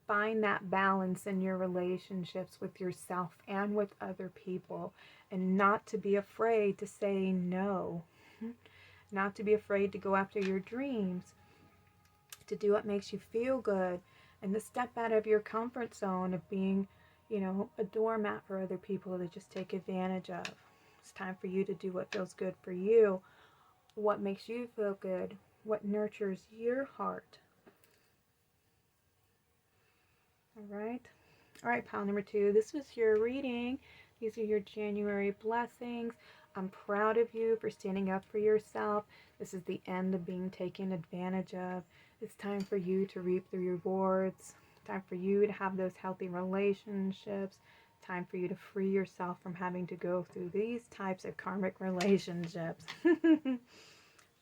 find that balance in your relationships with yourself and with other people, and not to be afraid to say no, not to be afraid to go after your dreams, to do what makes you feel good, and to step out of your comfort zone of being, a doormat for other people to just take advantage of. It's time for you to do what feels good for you, what makes you feel good, what nurtures your heart. All right, pile number 2. This was your reading. These are your January blessings. I'm proud of you for standing up for yourself. This is the end of being taken advantage of. It's time for you to reap the rewards. Time for you to have those healthy relationships. Time for you to free yourself from having to go through these types of karmic relationships.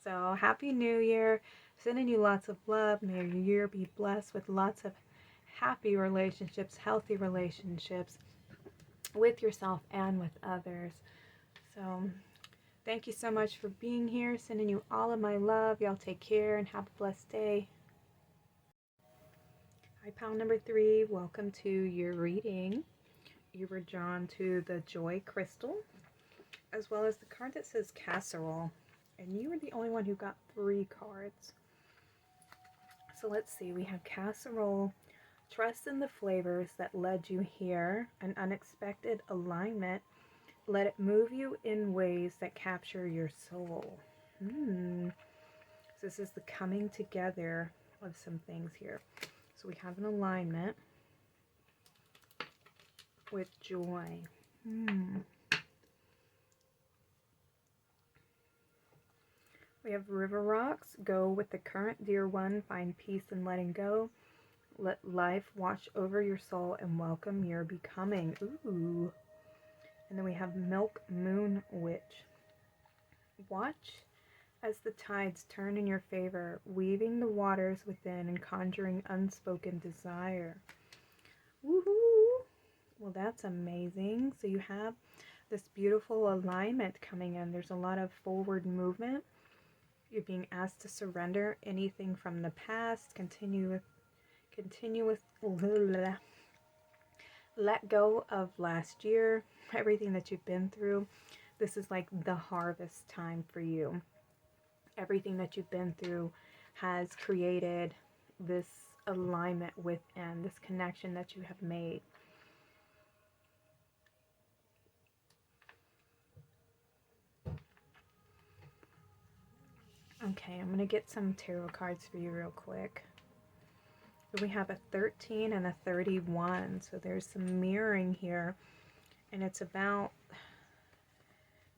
So, Happy New Year. Sending you lots of love. May your year be blessed with lots of happy relationships, healthy relationships with yourself and with others. So, thank you so much for being here. Sending you all of my love. Y'all take care and have a blessed day. Hi, pile number 3. Welcome to your reading. You were drawn to the Joy Crystal, as well as the card that says Casserole. And you were the only one who got 3 cards. So let's see. We have Casserole. Trust in the flavors that led you here. An unexpected alignment. Let it move you in ways that capture your soul. So this is the coming together of some things here. So we have an alignment with joy. We have River Rocks. Go with the current, dear one. Find peace in letting go. Let life watch over your soul and welcome your becoming. Ooh. And then we have Milk Moon Witch. Watch as the tides turn in your favor, weaving the waters within and conjuring unspoken desire. Woohoo! Well, that's amazing. So you have this beautiful alignment coming in. There's a lot of forward movement. You're being asked to surrender anything from the past. Continue with let go of last year, everything that you've been through. This is like the harvest time for you. Everything that you've been through has created this alignment within, this connection that you have made. Okay, I'm going to get some tarot cards for you real quick. So we have a 13 and a 31. So there's some mirroring here. And it's about,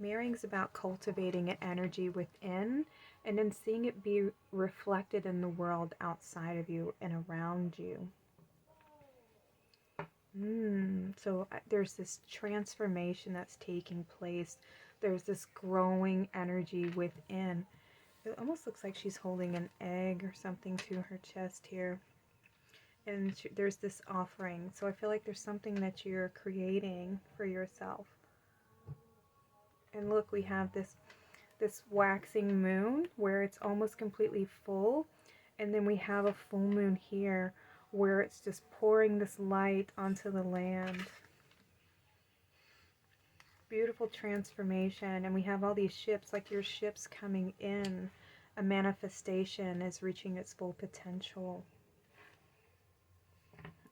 mirroring's about cultivating an energy within and then seeing it be reflected in the world outside of you and around you. So there's this transformation that's taking place. There's this growing energy within. It almost looks like she's holding an egg or something to her chest here. And there's this offering. So I feel like there's something that you're creating for yourself. And look, we have this waxing moon where it's almost completely full. And then we have a full moon here where it's just pouring this light onto the land. Beautiful transformation. And we have all these ships, like your ships coming in. A manifestation is reaching its full potential.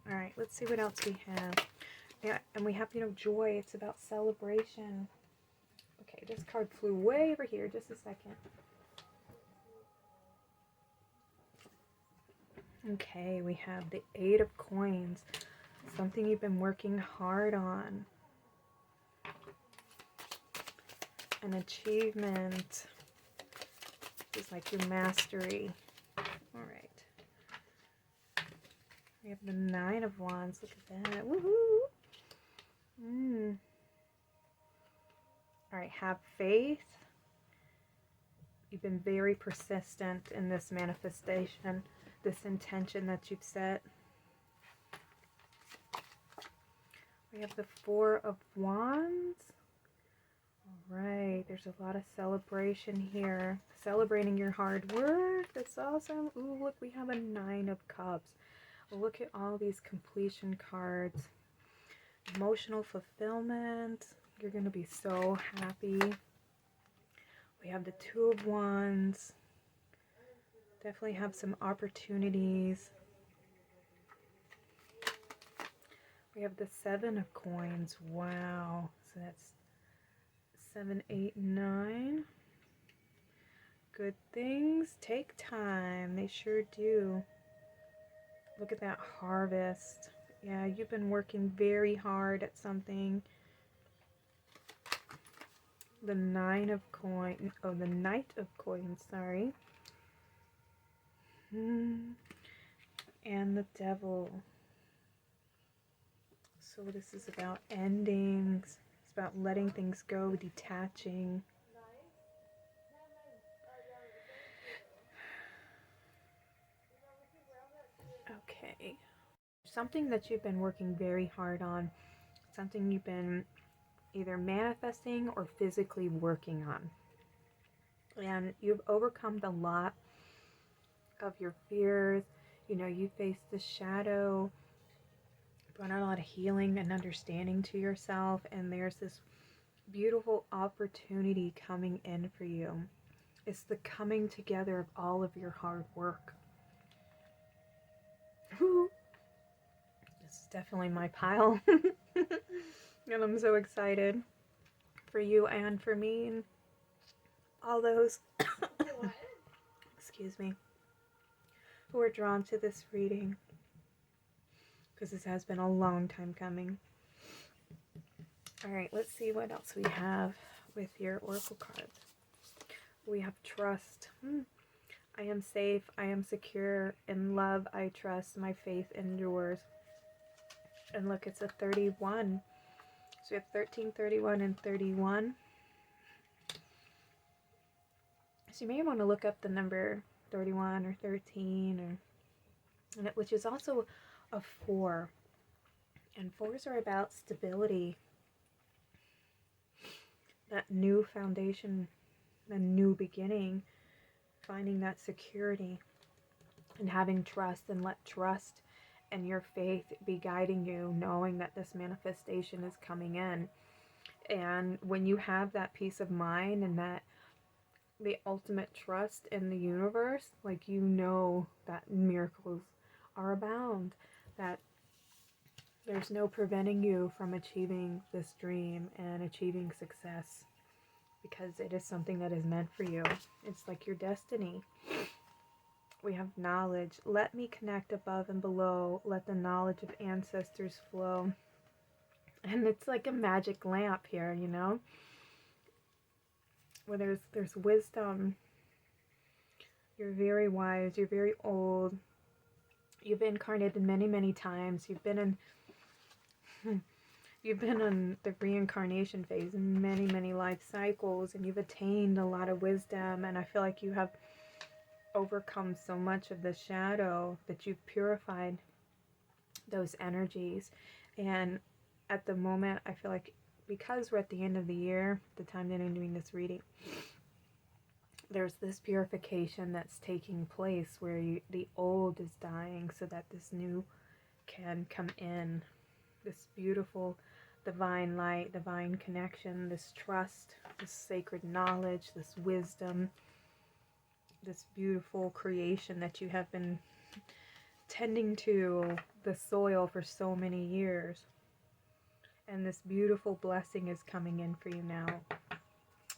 All right, let's see what else we have. Yeah, and we have, joy. It's about celebration. Okay, this card flew way over here. Just a second. Okay, we have the 8 of Coins. Something you've been working hard on. An achievement. It's like your mastery. All right. We have the 9 of Wands. Look at that. Woohoo! All right, have faith. You've been very persistent in this manifestation, this intention that you've set. We have the 4 of Wands. All right, there's a lot of celebration here. Celebrating your hard work. That's awesome. Ooh, look, we have a 9 of Cups. Look at all these completion cards. Emotional fulfillment. You're going to be so happy. We have the 2 of Wands. Definitely have some opportunities. We have the 7 of Coins. Wow. So that's 7, 8, 9. Good things take time. They sure do. Look at that harvest. Yeah, you've been working very hard at something. The 9 of Coins. Oh, the Knight of Coins, sorry. And the Devil. So this is about endings. It's about letting things go, detaching. Okay. Something that you've been working very hard on. Something you've been either manifesting or physically working on. And you've overcome a lot of your fears. You faced the shadow. Brought a lot of healing and understanding to yourself. And there's this beautiful opportunity coming in for you. It's the coming together of all of your hard work. This is definitely my pile. And I'm so excited for you and for me and all those excuse me, who are drawn to this reading, because this has been a long time coming. All right, let's see what else we have with your oracle cards. We have trust. I am safe. I am secure. In love, I trust. My faith endures. And look, it's a 31. So we have 13, 31, and 31. So you may want to look up the number 31 or 13, which is also a 4. And 4s are about stability, that new foundation, a new beginning, finding that security and having trust, and let trust and your faith be guiding you, knowing that this manifestation is coming in. And when you have that peace of mind and that the ultimate trust in the universe, like, you know that miracles are abound, that there's no preventing you from achieving this dream and achieving success, because it is something that is meant for you. It's like your destiny. We have knowledge. Let me connect above and below. Let the knowledge of ancestors flow. And it's like a magic lamp here, you know, where there's wisdom. You're very wise. You're very old. You've incarnated many, many times. You've been in the reincarnation phase in many, many life cycles, and you've attained a lot of wisdom. And I feel like you have overcome so much of the shadow, that you've purified those energies. And at the moment, I feel like, because we're at the end of the year, the time that I'm doing this reading, there's this purification that's taking place, where the old is dying so that this new can come in. This beautiful divine light, divine connection, this trust, this sacred knowledge, this wisdom, this beautiful creation that you have been tending to the soil for so many years. And this beautiful blessing is coming in for you now.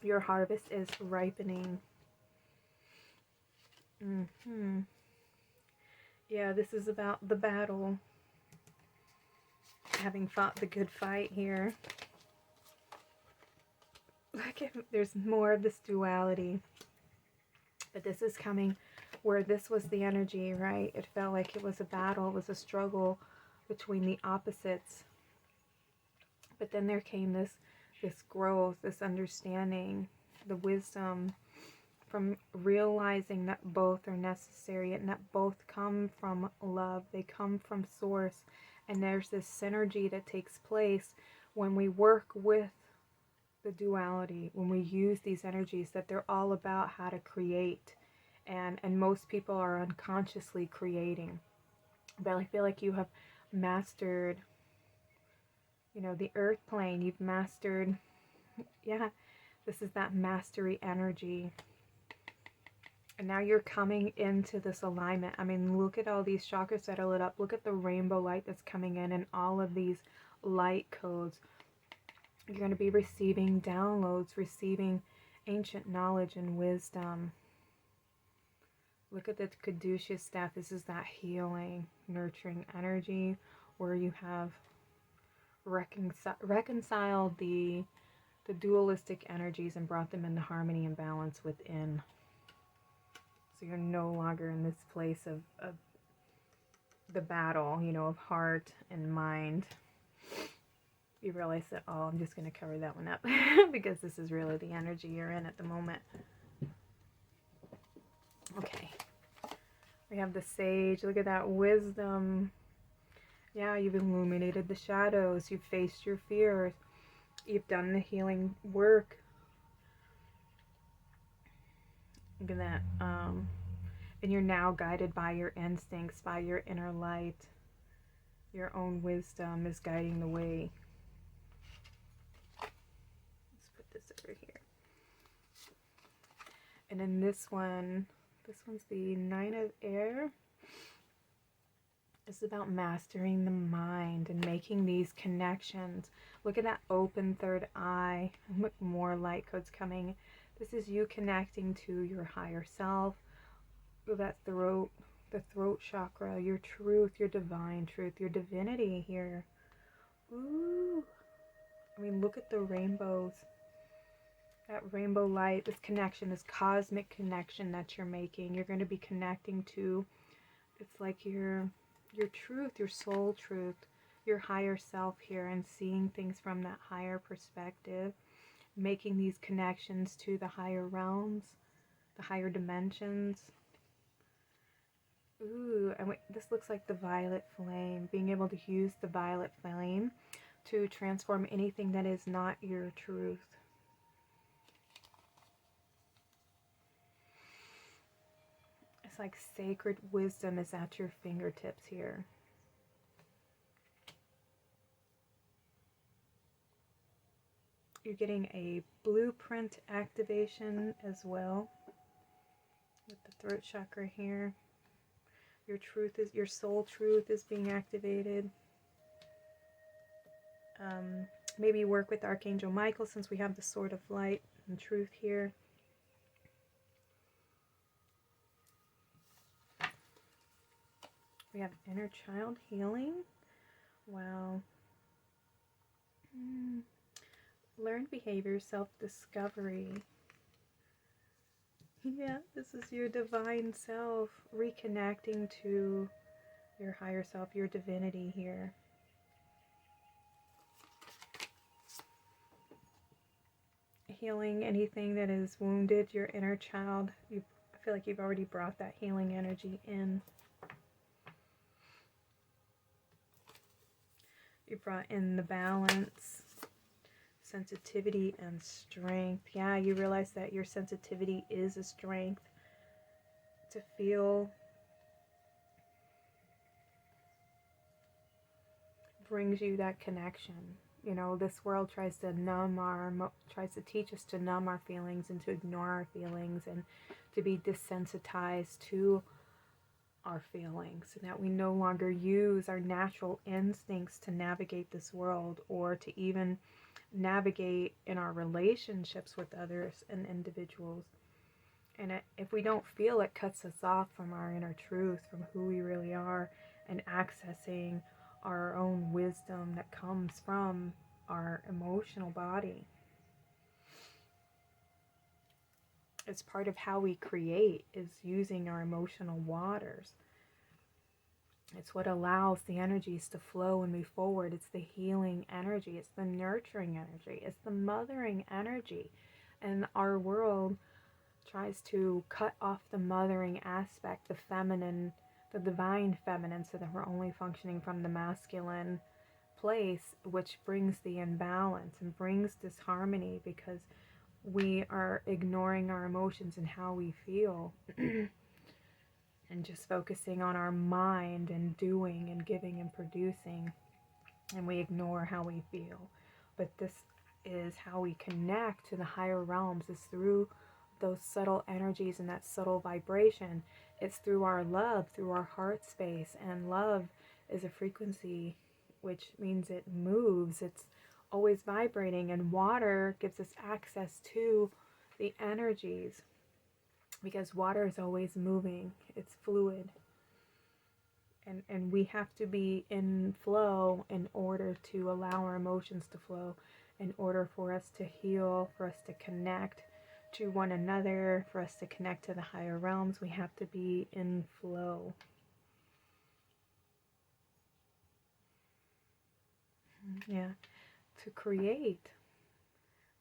Your harvest is ripening. Yeah, this is about the battle. Having fought the good fight here. Like, there's more of this duality. But this is coming where this was the energy, right? It felt like it was a battle, it was a struggle between the opposites. But then there came this growth, this understanding, the wisdom from realizing that both are necessary and that both come from love. They come from source. And there's this synergy that takes place when we work with the duality, when we use these energies, that they're all about how to create. And most people are unconsciously creating. But I feel like you have mastered, you know, the earth plane. You've mastered, yeah, this is that mastery energy. And now you're coming into this alignment. I mean, look at all these chakras that are lit up. Look at the rainbow light that's coming in, and all of these light codes. You're going to be receiving downloads, receiving ancient knowledge and wisdom. Look at the caduceus staff. This is that healing, nurturing energy, where you have reconciled the dualistic energies and brought them into harmony and balance within. So you're no longer in this place of the battle, you know, of heart and mind. You realize that, oh, I'm just going to cover that one up because this is really the energy you're in at the moment. Okay. We have the sage. Look at that wisdom. Yeah, you've illuminated the shadows. You've faced your fears. You've done the healing work. Look at that. And you're now guided by your instincts, by your inner light. Your own wisdom is guiding the way. Let's put this over here. And in this one's the 9 of Air. It's about mastering the mind and making these connections. Look at that open third eye. Look, more light codes coming. This is you connecting to your higher self. That throat, the throat chakra, your truth, your divine truth, your divinity here. Ooh. I mean, look at the rainbows. That rainbow light, this connection, this cosmic connection that you're making, you're going to be connecting to, it's like your truth, your soul truth, your higher self here, and seeing things from that higher perspective, making these connections to the higher realms, the higher dimensions. Ooh, and this looks like the violet flame, being able to use the violet flame to transform anything that is not your truth. It's like sacred wisdom is at your fingertips here. You're getting a blueprint activation as well with the throat chakra here. Your truth is, your soul truth is being activated. Maybe work with Archangel Michael, since we have the sword of light and truth here. We have inner child healing. Wow. Learned behavior, self-discovery. Yeah, this is your divine self, reconnecting to your higher self, your divinity here. Healing anything that is wounded, your inner child. I feel like you've already brought that healing energy in. You brought in the balance, sensitivity, and strength. Yeah, you realize that your sensitivity is a strength to feel. Brings you that connection. You know, this world tries to teach us to numb our feelings and to ignore our feelings and to be desensitized to our feelings, and that we no longer use our natural instincts to navigate this world, or to even navigate in our relationships with others and individuals. And if we don't feel, it cuts us off from our inner truth, from who we really are, and accessing our own wisdom that comes from our emotional body. It's part of how we create, is using our emotional waters. It's what allows the energies to flow and move forward. It's the healing energy. It's the nurturing energy. It's the mothering energy. And our world tries to cut off the mothering aspect, the feminine, the divine feminine, so that we're only functioning from the masculine place, which brings the imbalance and brings disharmony, because we are ignoring our emotions and how we feel and just focusing on our mind and doing and giving and producing, and we ignore how we feel. But this is how we connect to the higher realms, is through those subtle energies and that subtle vibration. It's through our love, through our heart space, and love is a frequency, which means it moves. It's always vibrating, and water gives us access to the energies, because water is always moving. It's fluid, and we have to be in flow in order to allow our emotions to flow, in order for us to heal, for us to connect to one another, for us to connect to the higher realms. We have to be in flow. Yeah, to create.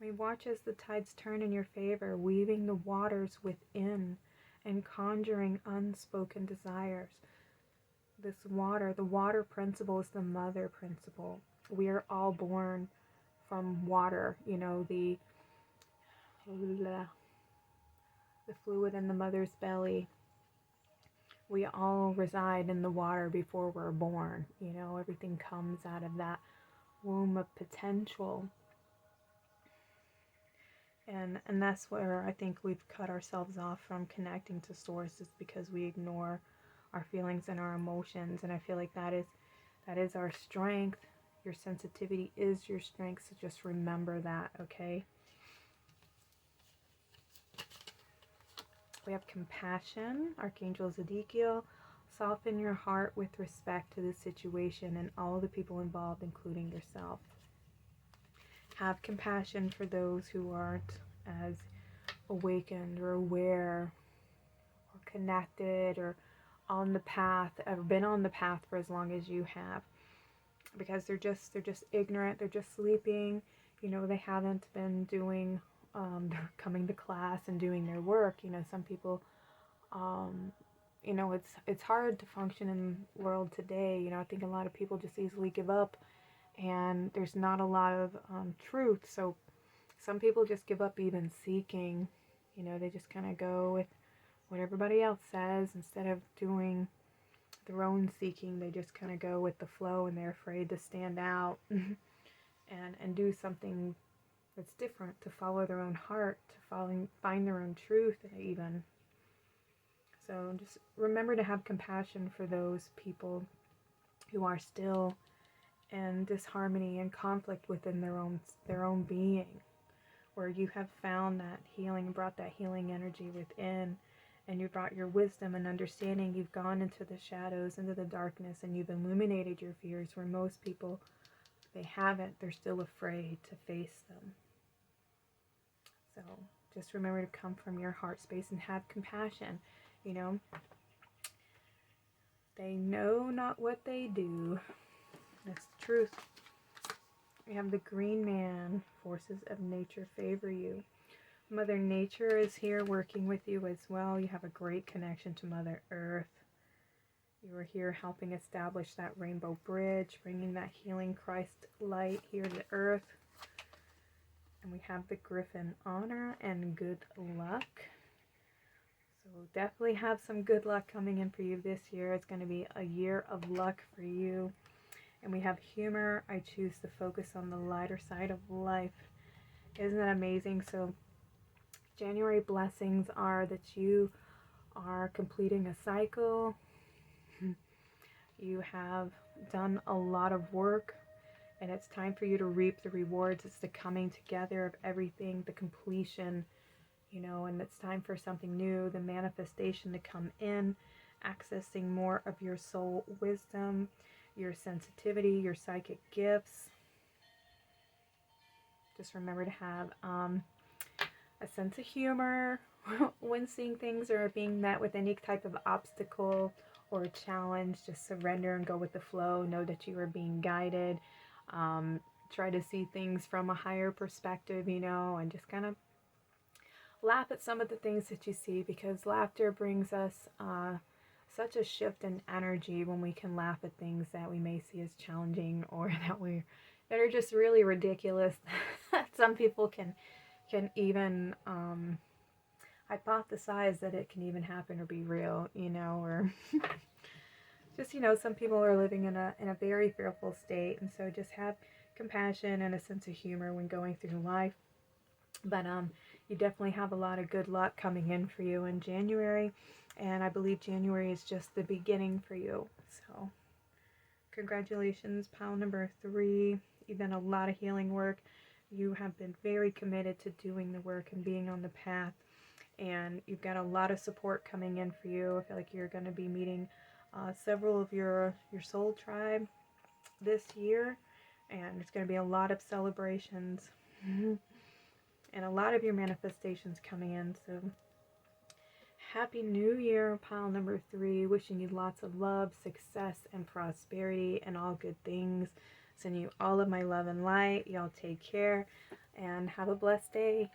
I mean, watch as the tides turn in your favor, weaving the waters within and conjuring unspoken desires. This water, the water principle, is the mother principle. We are all born from water, you know, the fluid in the mother's belly. We all reside in the water before we're born. You know, everything comes out of that womb of potential. And that's where I think we've cut ourselves off from connecting to source, is because we ignore our feelings and our emotions. And I feel like that is our strength. Your sensitivity is your strength, so just remember that, okay? We have compassion, Archangel Zedekiel. Soften your heart with respect to the situation and all the people involved, including yourself. Have compassion for those who aren't as awakened or aware or connected or on the path, or been on the path for as long as you have, because they're just ignorant, they're just sleeping, you know, they haven't been doing they're coming to class and doing their work. You know, some people, you know, it's hard to function in the world today. You know, I think a lot of people just easily give up, and there's not a lot of truth. So some people just give up even seeking. You know, they just kind of go with what everybody else says instead of doing their own seeking. They just kind of go with the flow, and they're afraid to stand out and do something that's different, to follow their own heart, to find their own truth even. So just remember to have compassion for those people who are still in disharmony and conflict within their own being, where you have found that healing, brought that healing energy within, and you brought your wisdom and understanding. You've gone into the shadows, into the darkness, and you've illuminated your fears, where most people, they haven't. They're still afraid to face them. So just remember to come from your heart space and have compassion. You know, they know not what they do. That's the truth. We have the Green Man. Forces of nature favor you. Mother Nature is here working with you as well. You have a great connection to Mother Earth. You are here helping establish that rainbow bridge, bringing that healing Christ light here to earth. And we have the Griffin, honor and good luck. So definitely have some good luck coming in for you this year. It's going to be a year of luck for you. And we have humor. I choose to focus on the lighter side of life. Isn't that amazing? So January blessings are that you are completing a cycle. You have done a lot of work, and it's time for you to reap the rewards. It's the coming together of everything, the completion, you know, and it's time for something new, the manifestation to come in, accessing more of your soul wisdom, your sensitivity, your psychic gifts. Just remember to have a sense of humor when seeing things or being met with any type of obstacle or a challenge. Just surrender and go with the flow. Know that you are being guided. Try to see things from a higher perspective, you know, and just kind of laugh at some of the things that you see, because laughter brings us such a shift in energy when we can laugh at things that we may see as challenging, or that are just really ridiculous. Some people can even hypothesize that it can even happen or be real, you know, or just, you know, some people are living in a very fearful state, and so just have compassion and a sense of humor when going through life. But you definitely have a lot of good luck coming in for you in January, and I believe January is just the beginning for you. So congratulations, pile number 3. You've done a lot of healing work. You have been very committed to doing the work and being on the path, and you've got a lot of support coming in for you. I feel like you're going to be meeting several of your soul tribe this year, and there's going to be a lot of celebrations and a lot of your manifestations coming in. So happy new year, pile number 3. Wishing you lots of love, success, and prosperity and all good things. Sending you all of my love and light. Y'all take care and have a blessed day.